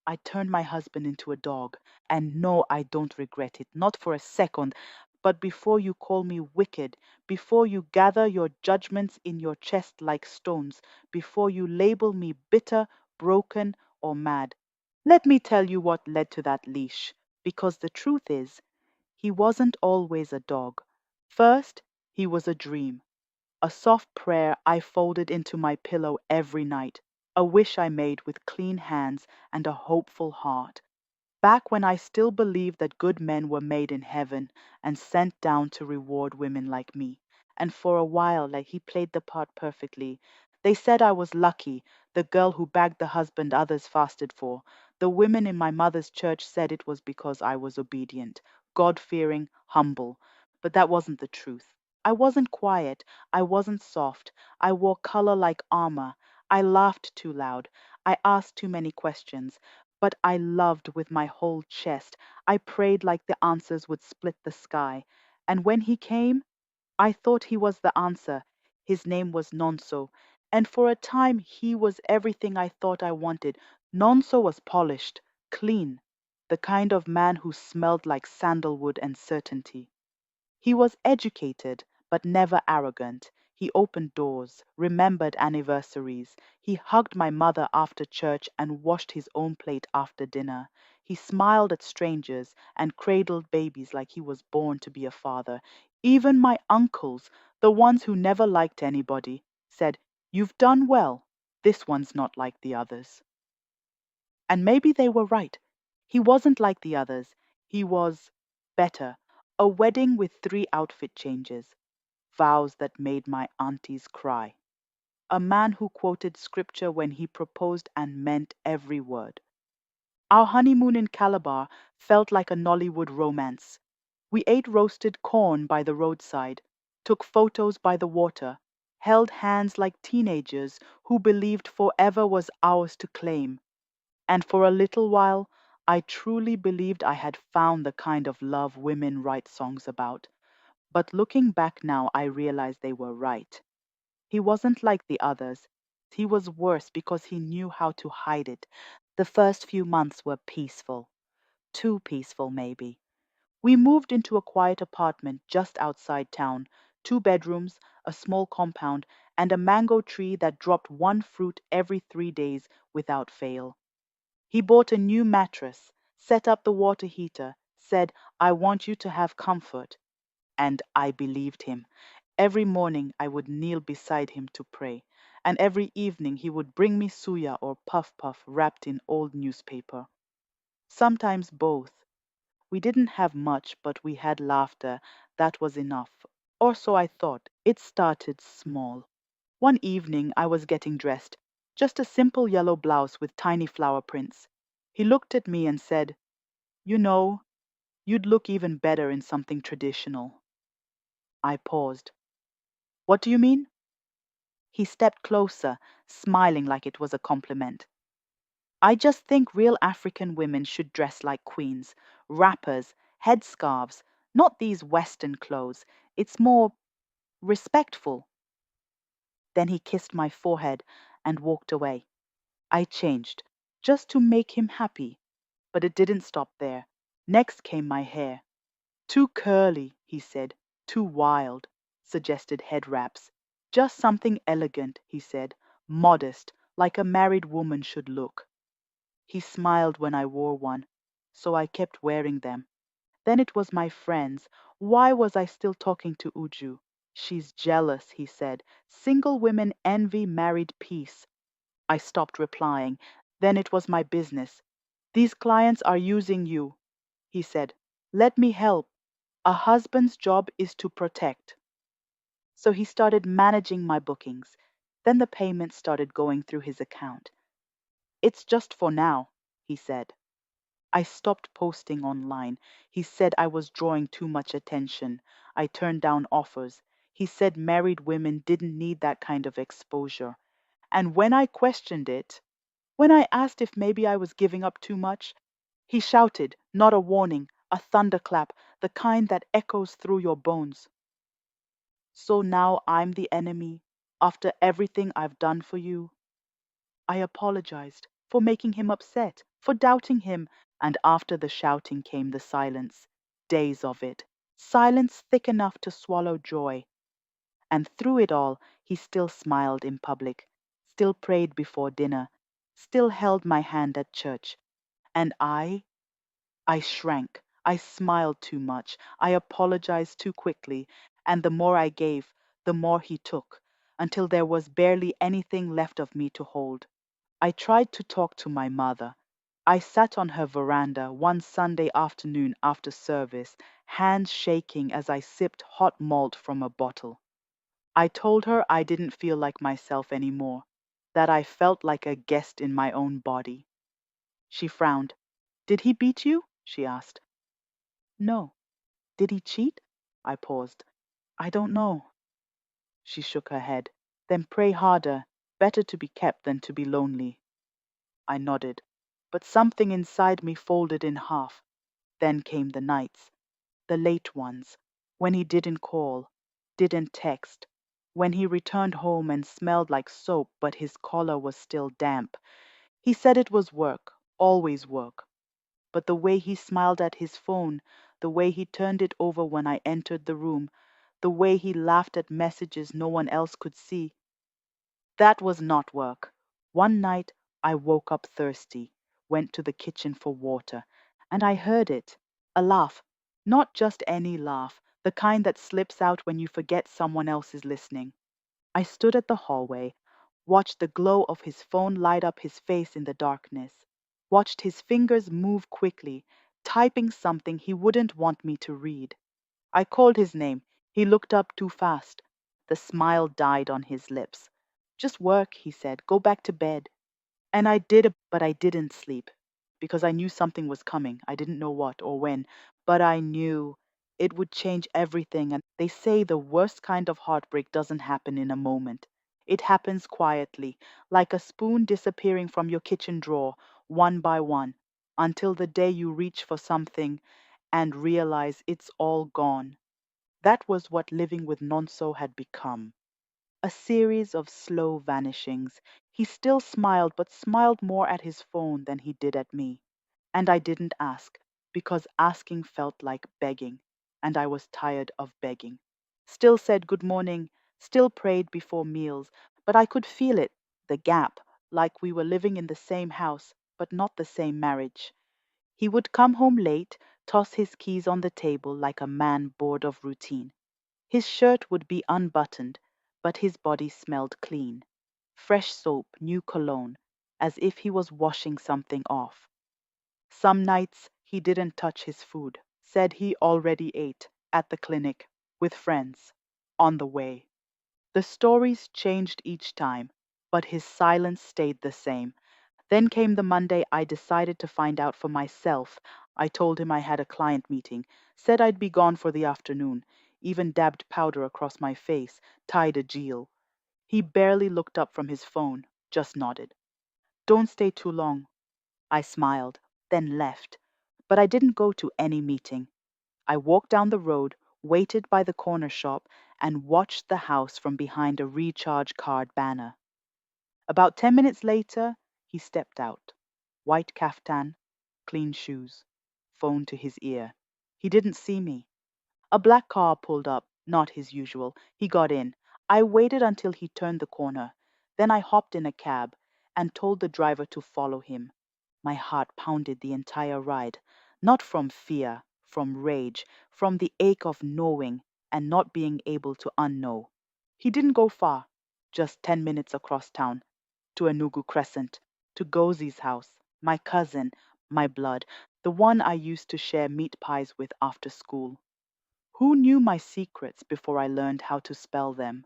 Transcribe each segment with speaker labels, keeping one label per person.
Speaker 1: I turned my husband into a dog, and no, I don't regret it, not for a second. But before you call me wicked, before you gather your judgments in your chest like stones, before you label me bitter, broken, or mad, let me tell you what led to that leash. Because the truth is, he wasn't always a dog. First, he was a dream. A soft prayer I folded into my pillow every night, a wish I made with clean hands and a hopeful heart. Back when I still believed that good men were made in heaven and sent down to reward women like me. And for a while, like he played the part perfectly. They said I was lucky, the girl who bagged the husband others fasted for. The women in my mother's church said it was because I was obedient, God-fearing, humble. But that wasn't the truth. I wasn't quiet. I wasn't soft. I wore color like armor. I laughed too loud. I asked too many questions. But I loved with my whole chest. I prayed like the answers would split the sky. And when he came, I thought he was the answer. His name was Nonso. And for a time, he was everything I thought I wanted. Nonso was polished, clean, the kind of man who smelled like sandalwood and certainty. He was educated, but never arrogant. He opened doors, remembered anniversaries. He hugged my mother after church and washed his own plate after dinner. He smiled at strangers and cradled babies like he was born to be a father. Even my uncles, the ones who never liked anybody, said, "You've done well. This one's not like the others." And maybe they were right. He wasn't like the others. He was better. A wedding with 3 outfit changes, vows that made my aunties cry. A man who quoted scripture when he proposed and meant every word. Our honeymoon in Calabar felt like a Nollywood romance. We ate roasted corn by the roadside, took photos by the water, held hands like teenagers who believed forever was ours to claim. And for a little while, I truly believed I had found the kind of love women write songs about. But looking back now, I realize they were right. He wasn't like the others. He was worse because he knew how to hide it. The first few months were peaceful. Too peaceful, maybe. We moved into a quiet apartment just outside town, 2 bedrooms, a small compound, and a mango tree that dropped one fruit every 3 days without fail. He bought a new mattress, set up the water heater, said, "I want you to have comfort." And I believed him. Every morning I would kneel beside him to pray, and every evening he would bring me suya or puff puff wrapped in old newspaper. Sometimes both. We didn't have much, but we had laughter. That was enough. Or so I thought. It started small. One evening I was getting dressed, just a simple yellow blouse with tiny flower prints. He looked at me and said, "You know, you'd look even better in something traditional." I paused. "What do you mean?" He stepped closer, smiling like it was a compliment. "I just think real African women should dress like queens, wrappers, headscarves, not these Western clothes. It's more respectful." Then he kissed my forehead and walked away. I changed, just to make him happy. But it didn't stop there. Next came my hair. "Too curly," he said. "Too wild," suggested head wraps. "Just something elegant," he said. "Modest, like a married woman should look." He smiled when I wore one, so I kept wearing them. Then it was my friends. Why was I still talking to Uju? "She's jealous," he said. "Single women envy married peace." I stopped replying. Then it was my business. "These clients are using you," he said. "Let me help. A husband's job is to protect." So he started managing my bookings. Then the payments started going through his account. "It's just for now," he said. I stopped posting online. He said I was drawing too much attention. I turned down offers. He said married women didn't need that kind of exposure. And when I questioned it, when I asked if maybe I was giving up too much, he shouted, not a warning, a thunderclap, the kind that echoes through your bones. "So now I'm the enemy, after everything I've done for you?" I apologized for making him upset. for doubting him, and after the shouting came the silence, days of it, silence thick enough to swallow joy. And through it all, he still smiled in public, still prayed before dinner, still held my hand at church. And I shrank. I smiled too much. I apologized too quickly. And the more I gave, the more he took, until there was barely anything left of me to hold. I tried to talk to my mother. I sat on her veranda one Sunday afternoon after service, hands shaking as I sipped hot malt from a bottle. I told her I didn't feel like myself anymore, that I felt like a guest in my own body. She frowned. Did he beat you? She asked. No. Did he cheat? I paused. I don't know. She shook her head. Then pray harder. Better to be kept than to be lonely. I nodded. But something inside me folded in half. Then came the nights, the late ones, when he didn't call, didn't text, when he returned home and smelled like soap but his collar was still damp. He said it was work, always work. But the way he smiled at his phone, the way he turned it over when I entered the room, the way he laughed at messages no one else could see, that was not work. One night I woke up thirsty, went to the kitchen for water, and I heard it. A laugh. Not just any laugh, the kind that slips out when you forget someone else is listening. I stood at the hallway, watched the glow of his phone light up his face in the darkness, watched his fingers move quickly, typing something he wouldn't want me to read. I called his name. He looked up too fast. The smile died on his lips. Just work, he said. Go back to bed. And I did, but I didn't sleep because I knew something was coming. I didn't know what or when, but I knew it would change everything. And they say the worst kind of heartbreak doesn't happen in a moment. It happens quietly, like a spoon disappearing from your kitchen drawer, one by one, until the day you reach for something and realize it's all gone. That was what living with Nonso had become. A series of slow vanishings. He still smiled, but smiled more at his phone than he did at me. And I didn't ask, because asking felt like begging, and I was tired of begging. Still said good morning, still prayed before meals, but I could feel it, the gap, like we were living in the same house, but not the same marriage. He would come home late, toss his keys on the table like a man bored of routine. His shirt would be unbuttoned, but his body smelled clean. Fresh soap, new cologne, as if he was washing something off. Some nights he didn't touch his food, said he already ate at the clinic, with friends, on the way. The stories changed each time, but his silence stayed the same. Then came the Monday I decided to find out for myself. I told him I had a client meeting, said I'd be gone for the afternoon, even dabbed powder across my face, tied a gel. He barely looked up from his phone, just nodded. Don't stay too long. I smiled, then left. But I didn't go to any meeting. I walked down the road, waited by the corner shop, and watched the house from behind a recharge card banner. About 10 minutes later, he stepped out. White kaftan, clean shoes, phone to his ear. He didn't see me. A black car pulled up, not his usual. He got in. I waited until he turned the corner. Then I hopped in a cab and told the driver to follow him. My heart pounded the entire ride, not from fear, from rage, from the ache of knowing and not being able to unknow. He didn't go far, just 10 minutes across town, to Enugu Crescent, to Gozi's house, my cousin, my blood, the one I used to share meat pies with after school. Who knew my secrets before I learned how to spell them?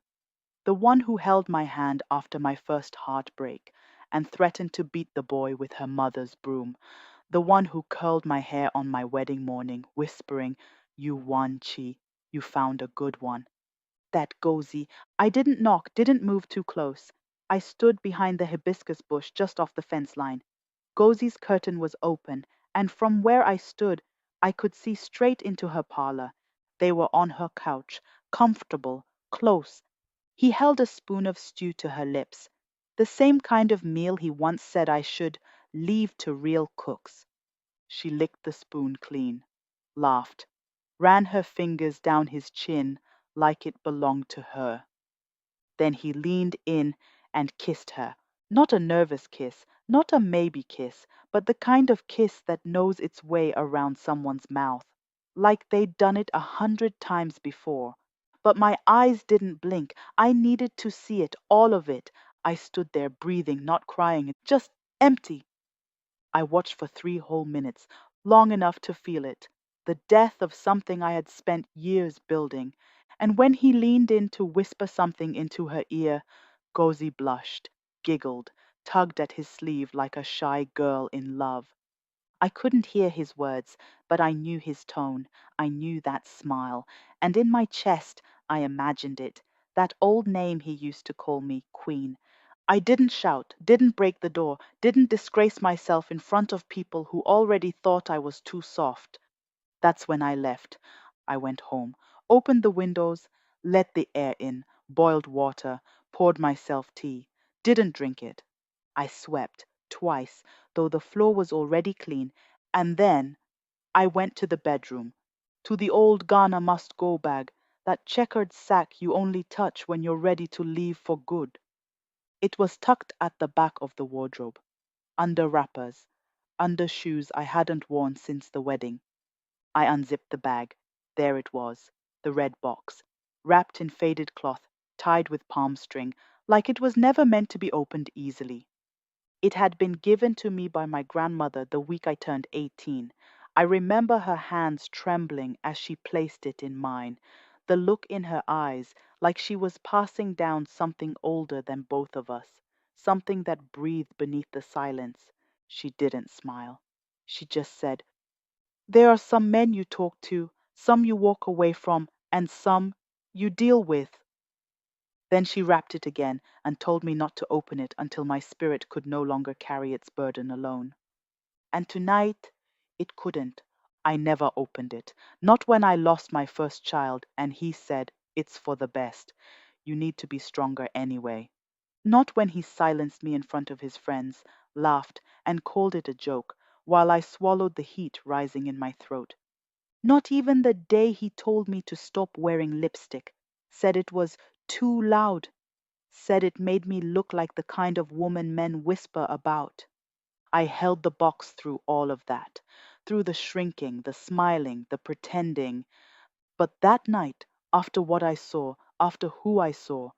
Speaker 1: The one who held my hand after my first heartbreak and threatened to beat the boy with her mother's broom. The one who curled my hair on my wedding morning, whispering, You won, Chi. You found a good one. That Gozi. I didn't knock, didn't move too close. I stood behind the hibiscus bush just off the fence line. Gozi's curtain was open, and from where I stood, I could see straight into her parlor. They were on her couch, comfortable, close. He held a spoon of stew to her lips. The same kind of meal he once said I should, leave to real cooks. She licked the spoon clean, laughed, ran her fingers down his chin like it belonged to her. Then he leaned in and kissed her. Not a nervous kiss, not a maybe kiss, but the kind of kiss that knows its way around someone's mouth, like they'd done it 100 times before. But my eyes didn't blink. I needed to see it, all of it. I stood there breathing, not crying, just empty. I watched for 3 whole minutes, long enough to feel it, the death of something I had spent years building. And when he leaned in to whisper something into her ear, Gozi blushed, giggled, tugged at his sleeve like a shy girl in love. I couldn't hear his words, but I knew his tone. I knew that smile. And in my chest, I imagined it. That old name he used to call me, Queen. I didn't shout, didn't break the door, didn't disgrace myself in front of people who already thought I was too soft. That's when I left. I went home, opened the windows, let the air in, boiled water, poured myself tea. Didn't drink it. I swept twice, though the floor was already clean, and then I went to the bedroom, to the old Ghana must go bag, that checkered sack you only touch when you're ready to leave for good. It was tucked at the back of the wardrobe, under wrappers, under shoes I hadn't worn since the wedding. I unzipped the bag. There it was, the red box, wrapped in faded cloth, tied with palm string, like it was never meant to be opened easily. It had been given to me by my grandmother the week I turned 18. I remember her hands trembling as she placed it in mine, the look in her eyes, like she was passing down something older than both of us, something that breathed beneath the silence. She didn't smile. She just said, "There are some men you talk to, some you walk away from, and some you deal with." Then she wrapped it again and told me not to open it until my spirit could no longer carry its burden alone. And tonight it couldn't. I never opened it. Not when I lost my first child and he said, "It's for the best. You need to be stronger anyway." Not when he silenced me in front of his friends, laughed, and called it a joke, while I swallowed the heat rising in my throat. Not even the day he told me to stop wearing lipstick, said it was too loud, said it made me look like the kind of woman men whisper about. I held the box through all of that, through the shrinking, the smiling, the pretending. But that night, after what I saw, after who I saw,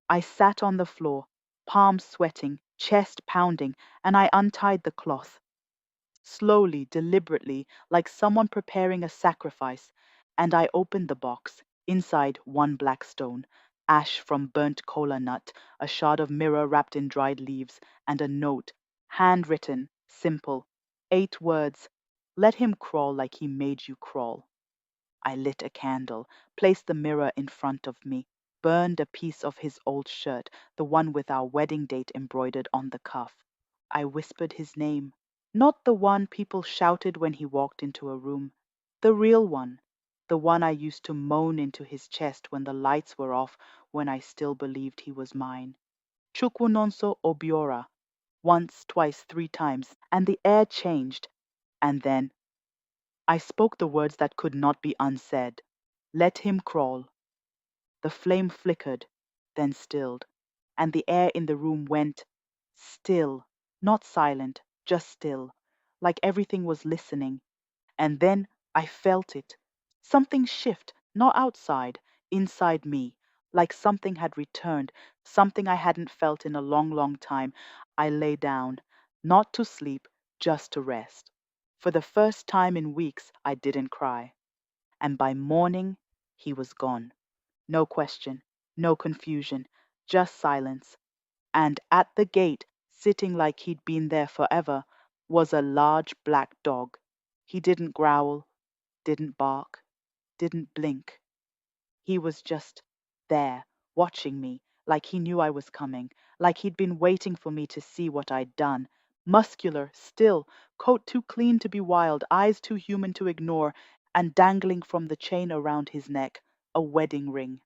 Speaker 1: I sat on the floor, palms sweating, chest pounding, and I untied the cloth. Slowly, deliberately, like someone preparing a sacrifice, and I opened the box. Inside, one black stone, ash from burnt kola nut, a shard of mirror wrapped in dried leaves, and a note, handwritten, simple, 8 words: "Let him crawl like he made you crawl." I lit a candle, placed the mirror in front of me, burned a piece of his old shirt, the one with our wedding date embroidered on the cuff. I whispered his name, not the one people shouted when he walked into a room, the real one, the one I used to moan into his chest when the lights were off, when I still believed he was mine. Chukwunonso Obiora, once, twice, 3 times, and the air changed, and then I spoke the words that could not be unsaid. "Let him crawl." The flame flickered, then stilled, and the air in the room went still, not silent, just still, like everything was listening. And then I felt it. Something shift, not outside, inside me, like something had returned, something I hadn't felt in a long, long time. I lay down, not to sleep, just to rest. For the first time in weeks, I didn't cry. And by morning, he was gone. No question, no confusion, just silence. And at the gate, sitting like he'd been there forever, was a large black dog. He didn't growl, didn't bark, didn't blink. He was just there, watching me, like he knew I was coming, like he'd been waiting for me to see what I'd done. Muscular, still, coat too clean to be wild, eyes too human to ignore, and dangling from the chain around his neck, a wedding ring.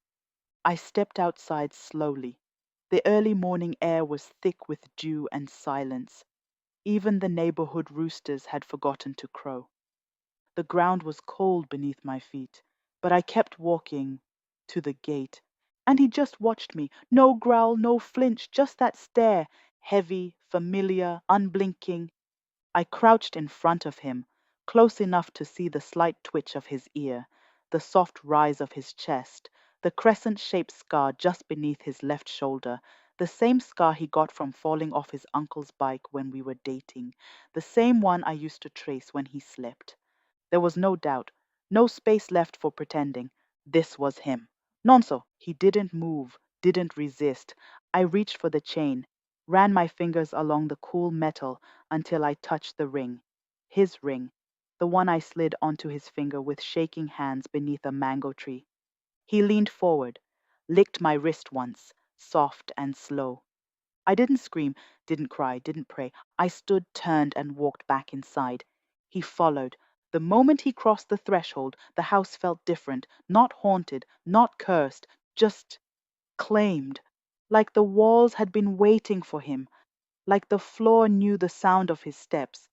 Speaker 1: I stepped outside slowly. The early morning air was thick with dew and silence. Even the neighborhood roosters had forgotten to crow. The ground was cold beneath my feet, but I kept walking to the gate. And he just watched me. No growl, no flinch, just that stare, heavy, familiar, unblinking. I crouched in front of him, close enough to see the slight twitch of his ear, the soft rise of his chest, the crescent-shaped scar just beneath his left shoulder, the same scar he got from falling off his uncle's bike when we were dating, the same one I used to trace when he slept. There was no doubt, no space left for pretending. This was him. Nonso, he didn't move, didn't resist. I reached for the chain, ran my fingers along the cool metal until I touched the ring. His ring, the one I slid onto his finger with shaking hands beneath a mango tree. He leaned forward, licked my wrist once, soft and slow. I didn't scream, didn't cry, didn't pray. I stood, turned, and walked back inside. He followed. The moment he crossed the threshold, the house felt different, not haunted, not cursed, just claimed. Like the walls had been waiting for him, like the floor knew the sound of his steps.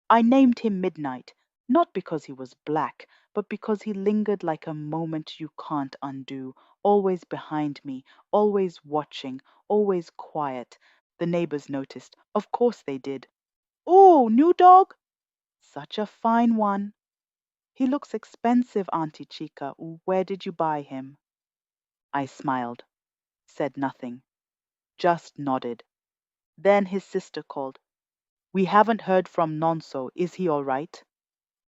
Speaker 1: I named him Midnight, not because he was black, but because he lingered like a moment you can't undo, always behind me, always watching, always quiet. The neighbors noticed. Of course they did. Oh, new dog? Such a fine one. He looks expensive, Auntie Chica. Where did you buy him? I smiled, said nothing, just nodded. Then his sister called. We haven't heard from Nonso. Is he all right?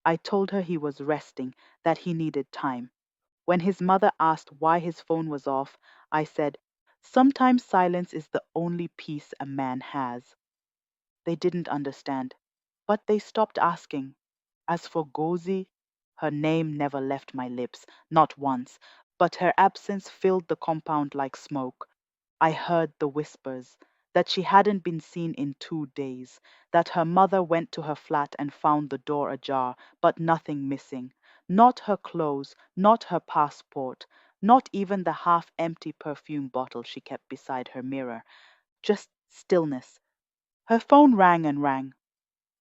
Speaker 1: I told her he was resting, that he needed time. When his mother asked why his phone was off, I said, sometimes silence is the only peace a man has. They didn't understand, but they stopped asking. As for Gozi, her name never left my lips, not once, but her absence filled the compound like smoke. I heard the whispers that she hadn't been seen in 2 days, that her mother went to her flat and found the door ajar, but nothing missing. Not her clothes, not her passport, not even the half-empty perfume bottle she kept beside her mirror. Just stillness. Her phone rang and rang.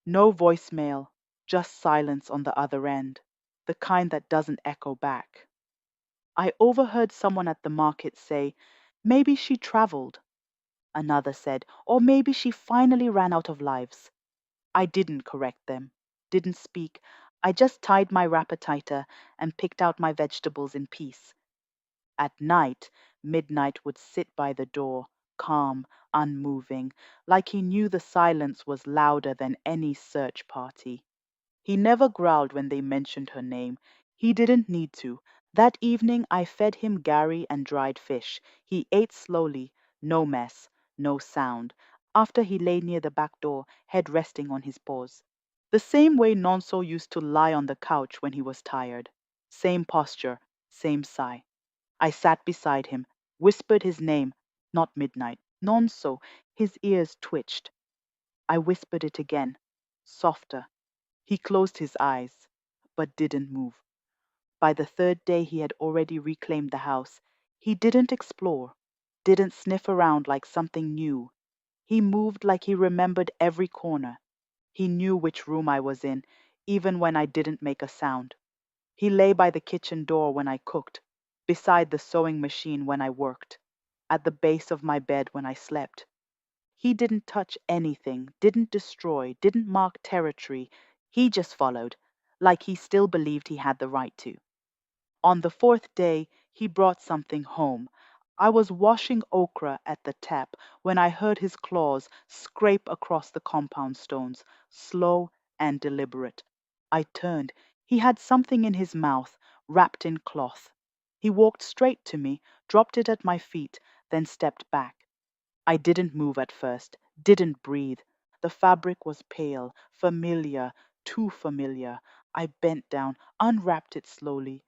Speaker 1: No voicemail, just silence on the other end, the kind that doesn't echo back. I overheard someone at the market say, maybe she traveled. Another said, or maybe she finally ran out of lives. I didn't correct them, didn't speak. I just tied my wrapper tighter and picked out my vegetables in peace. At night, Midnight would sit by the door, calm, unmoving, like he knew the silence was louder than any search party. He never growled when they mentioned her name. He didn't need to. That evening I fed him Gary and dried fish. He ate slowly, no mess, no sound. After he lay near the back door, head resting on his paws. The same way Nonso used to lie on the couch when he was tired. Same posture, same sigh. I sat beside him, whispered his name, not Midnight, Nonso. His ears twitched. I whispered it again, softer. He closed his eyes, but didn't move. By the third day, he had already reclaimed the house. He didn't explore, didn't sniff around like something new. He moved like he remembered every corner. He knew which room I was in, even when I didn't make a sound. He lay by the kitchen door when I cooked, beside the sewing machine when I worked, at the base of my bed when I slept. He didn't touch anything, didn't destroy, didn't mark territory. He just followed, like he still believed he had the right to. On the fourth day, he brought something home. I was washing okra at the tap when I heard his claws scrape across the compound stones, slow and deliberate. I turned. He had something in his mouth, wrapped in cloth. He walked straight to me, dropped it at my feet, then stepped back. I didn't move at first, didn't breathe. The fabric was pale, familiar, too familiar. I bent down, unwrapped it slowly.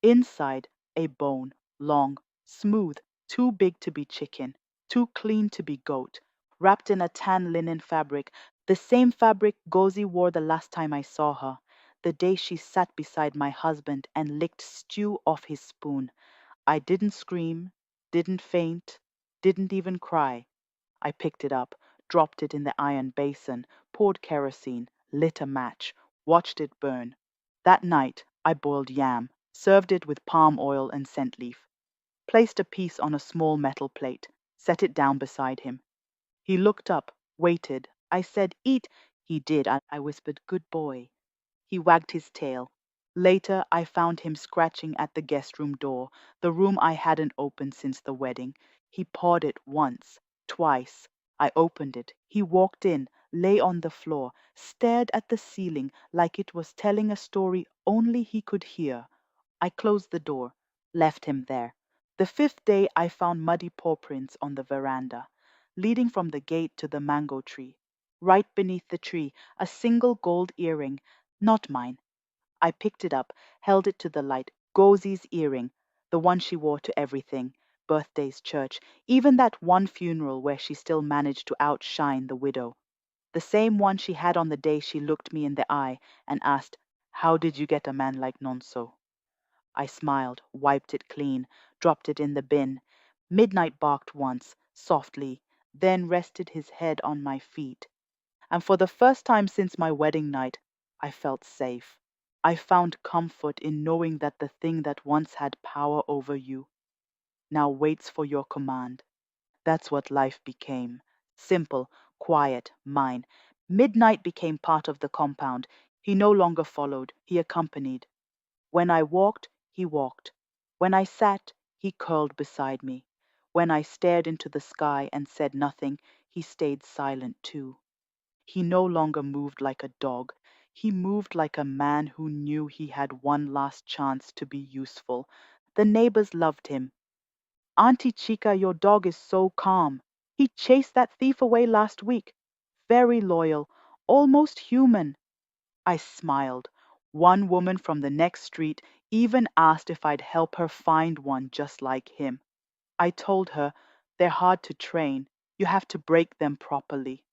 Speaker 1: Inside, a bone, long, smooth, too big to be chicken, too clean to be goat, wrapped in a tan linen fabric, the same fabric Gozi wore the last time I saw her, the day she sat beside my husband and licked stew off his spoon. I didn't scream, didn't faint, didn't even cry. I picked it up, dropped it in the iron basin, poured kerosene, lit a match, watched it burn. That night, I boiled yam, served it with palm oil and scent leaf, placed a piece on a small metal plate, set it down beside him. He looked up, waited. I said, "Eat." He did. I whispered, "Good boy." He wagged his tail. Later, I found him scratching at the guest room door, the room I hadn't opened since the wedding. He pawed it once, twice. I opened it. He walked in, lay on the floor, stared at the ceiling like it was telling a story only he could hear. I closed the door, left him there. The fifth day, I found muddy paw prints on the veranda, leading from the gate to the mango tree. Right beneath the tree, a single gold earring, not mine. I picked it up, held it to the light. Gozie's earring, the one she wore to everything, birthdays, church, even that one funeral where she still managed to outshine the widow. The same one she had on the day she looked me in the eye and asked, "How did you get a man like Nonso?" I smiled, wiped it clean, dropped it in the bin. Midnight barked once, softly, then rested his head on my feet. And for the first time since my wedding night, I felt safe. I found comfort in knowing that the thing that once had power over you now waits for your command. That's what life became. Simple, quiet, mine. Midnight became part of the compound. He no longer followed, he accompanied. When I walked, he walked. When I sat, he curled beside me. When I stared into the sky and said nothing, he stayed silent too. He no longer moved like a dog. He moved like a man who knew he had one last chance to be useful. The neighbors loved him. "Auntie Chika, your dog is so calm. He chased that thief away last week. Very loyal, almost human." I smiled. One woman from the next street even asked if I'd help her find one just like him. I told her, "They're hard to train. You have to break them properly."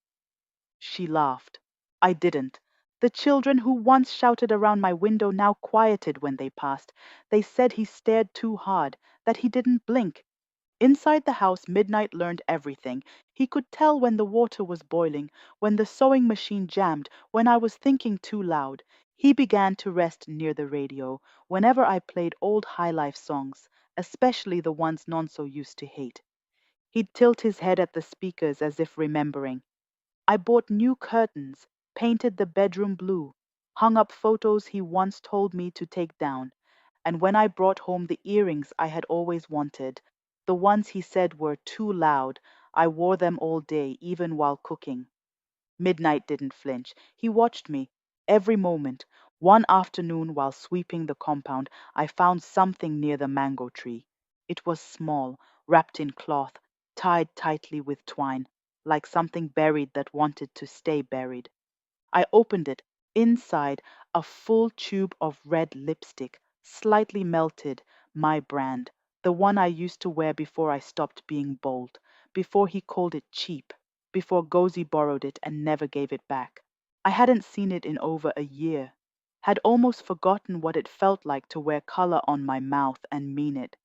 Speaker 1: She laughed. I didn't. The children who once shouted around my window now quieted when they passed. They said he stared too hard, that he didn't blink. Inside the house, Midnight learned everything. He could tell when the water was boiling, when the sewing machine jammed, when I was thinking too loud. He began to rest near the radio whenever I played old High Life songs, especially the ones Nonso used to hate. He'd tilt his head at the speakers as if remembering. I bought new curtains, painted the bedroom blue, hung up photos he once told me to take down, and when I brought home the earrings I had always wanted, the ones he said were too loud, I wore them all day, even while cooking. Midnight didn't flinch. He watched me every moment. One afternoon, while sweeping the compound, I found something near the mango tree. It was small, wrapped in cloth, tied tightly with twine, like something buried that wanted to stay buried. I opened it. Inside, a full tube of red lipstick, slightly melted, my brand, the one I used to wear before I stopped being bold, before he called it cheap, before Gozy borrowed it and never gave it back. I hadn't seen it in over a year, had almost forgotten what it felt like to wear color on my mouth and mean it.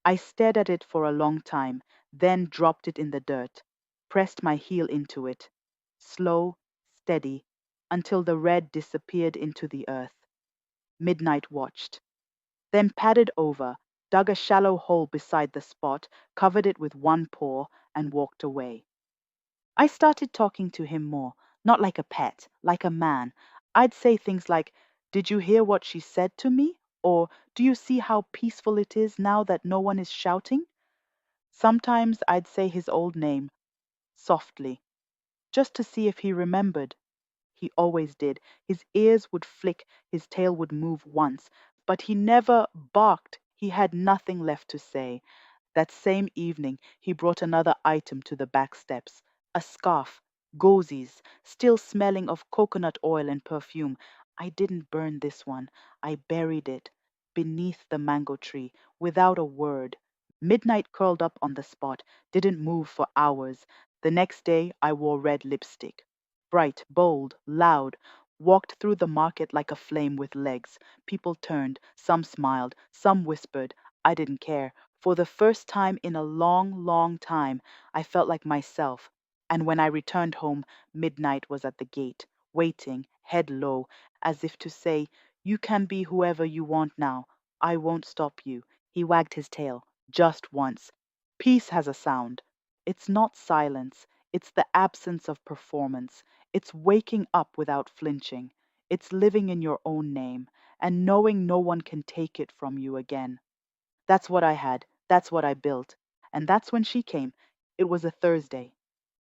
Speaker 1: I stared at it for a long time, then dropped it in the dirt, pressed my heel into it. Slow, steady, until the red disappeared into the earth. Midnight watched, then padded over, dug a shallow hole beside the spot, covered it with one paw, and walked away. I started talking to him more, not like a pet, like a man. I'd say things like, "Did you hear what she said to me?" Or, "Do you see how peaceful it is now that no one is shouting?" Sometimes I'd say his old name, softly, just to see if he remembered. He always did. His ears would flick, his tail would move once, but he never barked. He had nothing left to say. That same evening, he brought another item to the back steps, a scarf, Gauzy's, still smelling of coconut oil and perfume. I didn't burn this one. I buried it beneath the mango tree without a word. Midnight curled up on the spot, didn't move for hours. The next day, I wore red lipstick. Bright, bold, loud, walked through the market like a flame with legs. People turned, some smiled, some whispered. I didn't care. For the first time in a long, long time, I felt like myself. And when I returned home, midnight was at the gate, waiting, head low, as if to say, "You can be whoever you want now. I won't stop you." He wagged his tail, just once. Peace has a sound. It's not silence. It's the absence of performance. It's waking up without flinching. It's living in your own name and knowing no one can take it from you again. That's what I had. That's what I built. And that's when she came. It was a Thursday.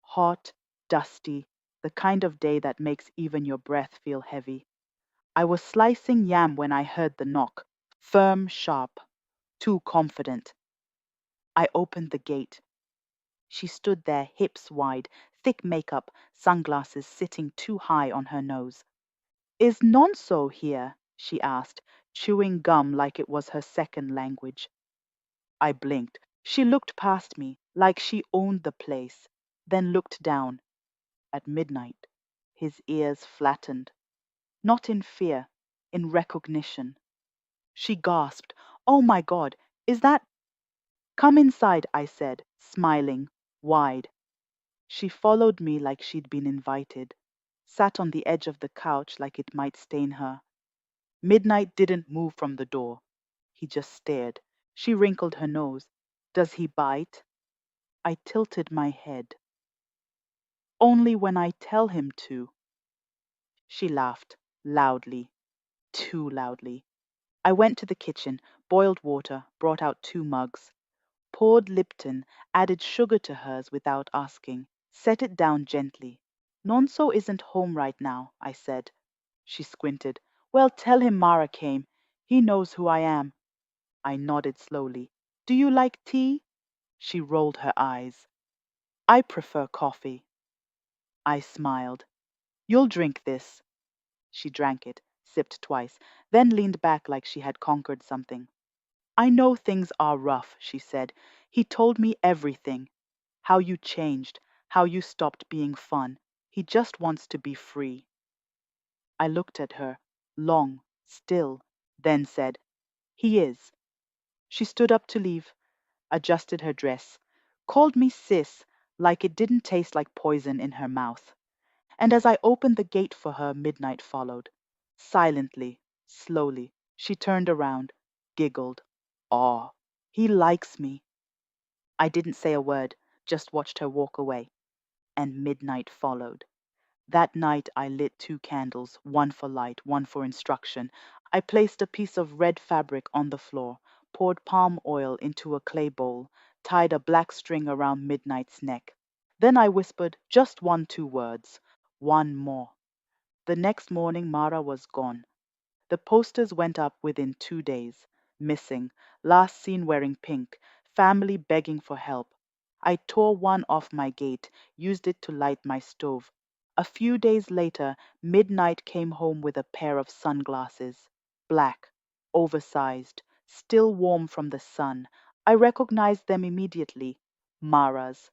Speaker 1: Hot, dusty, the kind of day that makes even your breath feel heavy. I was slicing yam when I heard the knock. Firm, sharp, too confident. I opened the gate. She stood there, hips wide, thick makeup, sunglasses sitting too high on her nose. "Is Nonso here?" she asked, chewing gum like it was her second language. I blinked. She looked past me, like she owned the place, then looked down. At midnight, his ears flattened, not in fear, in recognition. She gasped, "Oh my God, is that—" "Come inside," I said, smiling, wide. She followed me like she'd been invited, sat on the edge of the couch like it might stain her. Midnight didn't move from the door. He just stared. She wrinkled her nose. "Does he bite?" I tilted my head. "Only when I tell him to." She laughed, loudly, too loudly. I went to the kitchen, boiled water, brought out 2 mugs, poured Lipton, added sugar to hers without asking, set it down gently. "Nonso isn't home right now," I said. She squinted. "Well, tell him Mara came. He knows who I am." I nodded slowly. "Do you like tea?" She rolled her eyes. "I prefer coffee." I smiled. "You'll drink this." She drank it, sipped twice, then leaned back like she had conquered something. "I know things are rough," she said. "He told me everything. How you changed, how you stopped being fun. He just wants to be free." I looked at her, long, still, then said, "He is." She stood up to leave, adjusted her dress, called me sis, like it didn't taste like poison in her mouth. And as I opened the gate for her, midnight followed. Silently, slowly, she turned around, giggled. Aw, he likes me. I didn't say a word, just watched her walk away. And midnight followed. That night I lit 2 candles, one for light, one for instruction. I placed a piece of red fabric on the floor, poured palm oil into a clay bowl, tied a black string around Midnight's neck. Then I whispered just 1, 2 words. One more. The next morning Mara was gone. The posters went up within 2 days. Missing, last seen wearing pink, family begging for help. I tore one off my gate, used it to light my stove. A few days later, Midnight came home with a pair of sunglasses. Black, oversized, still warm from the sun. I recognized them immediately. Mara's.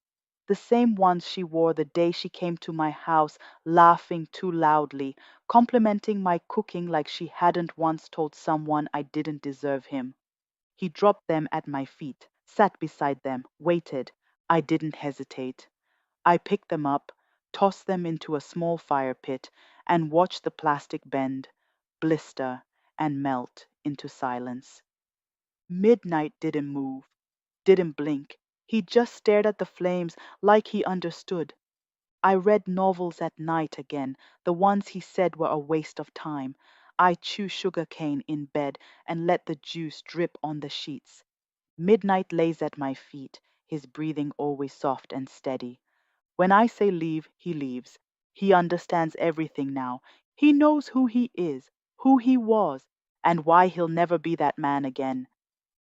Speaker 1: The same ones she wore the day she came to my house, laughing too loudly, complimenting my cooking like she hadn't once told someone I didn't deserve him. He dropped them at my feet, sat beside them, waited. I didn't hesitate. I picked them up, tossed them into a small fire pit, and watched the plastic bend, blister, and melt into silence. Midnight didn't move, didn't blink. He just stared at the flames like he understood. I read novels at night again, the ones he said were a waste of time. I chew sugar cane in bed and let the juice drip on the sheets. Midnight lays at my feet, his breathing always soft and steady. When I say leave, he leaves. He understands everything now. He knows who he is, who he was, and why he'll never be that man again.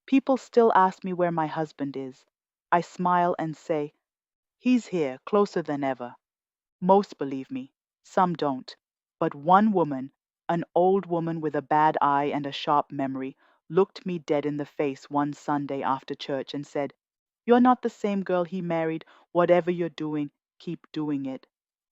Speaker 1: People still ask me where my husband is. I smile and say, "He's here, closer than ever." Most believe me, some don't. But one woman, an old woman with a bad eye and a sharp memory, looked me dead in the face one Sunday after church and said, "You're not the same girl he married. Whatever you're doing, keep doing it."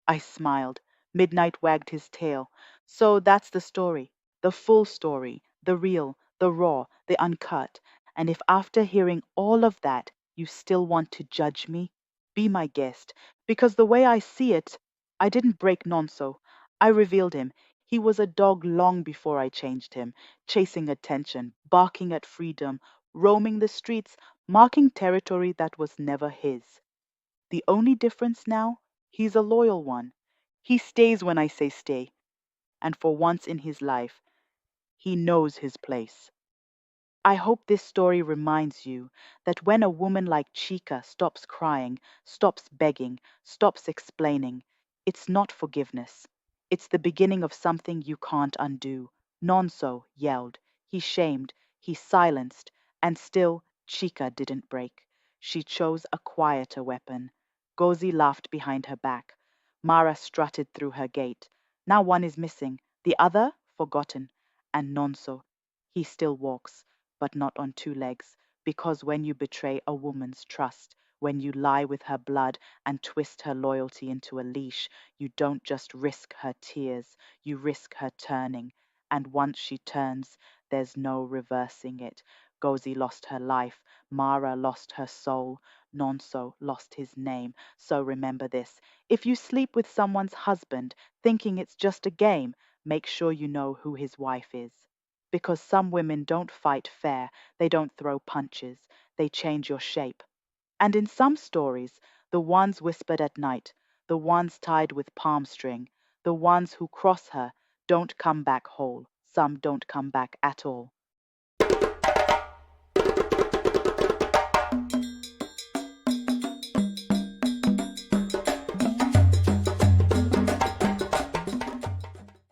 Speaker 1: I smiled. Midnight wagged his tail. "So that's the story. The full story. The real, the raw, the uncut. And if after hearing all of that, you still want to judge me, Be my guest, because the way I see it, I didn't break Nonso. I revealed him. He was a dog long before I changed him, chasing attention, barking at freedom, roaming the streets, marking territory that was never his. The only difference now, he's a loyal one. He stays when I say stay, and for once in his life, he knows his place. I hope this story reminds you that when a woman like Chika stops crying, stops begging, stops explaining, it's not forgiveness. It's the beginning of something you can't undo. Nonso yelled. He shamed. He silenced. And still, Chika didn't break. She chose a quieter weapon. Gozi laughed behind her back. Mara strutted through her gate. Now one is missing, the other forgotten. And Nonso, he still walks, but not on two legs, because when you betray a woman's trust, when you lie with her blood and twist her loyalty into a leash, you don't just risk her tears, you risk her turning. And once she turns, there's no reversing it. Gozi lost her life, Mara lost her soul, Nonso lost his name. So remember this: if you sleep with someone's husband thinking it's just a game, make sure you know who his wife is. Because some women don't fight fair, they don't throw punches, they change your shape. And in some stories, the ones whispered at night, the ones tied with palm string, the ones who cross her don't come back whole. Some don't come back at all.